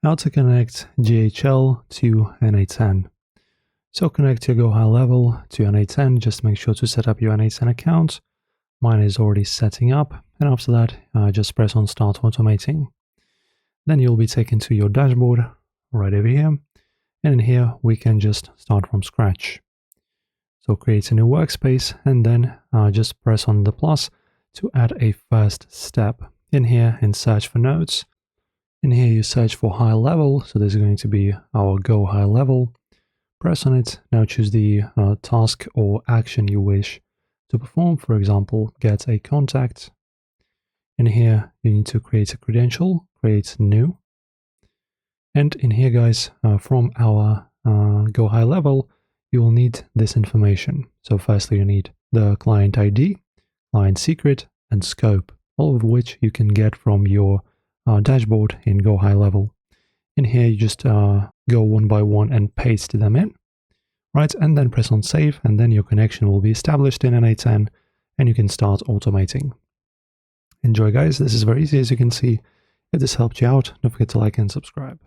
How to connect GHL to n8n. So connect your Go High Level to n8n. Just make sure to set up your n8n account. Mine is already setting up, and after that, just press on Start Automating. Then you'll be taken to your dashboard right over here, and in here we can just start from scratch. So create a new workspace, and then just press on the plus to add a first step. In here, in Search for Notes, in here you search for High Level, so this is going to be our Go High Level. Press on it. Now choose the task or action you wish to perform. For example, get a contact. In here you need to create a credential, create new. And in here, guys, from our Go High Level, you will need this information. So firstly, you need the client ID, client secret, and scope, all of which you can get from your dashboard in Go High Level. In here, you just go one by one and paste them in, right? And then press on Save, and then your connection will be established in n8n, and you can start automating. Enjoy, guys. This is very easy, as you can see. If this helped you out, don't forget to like and subscribe.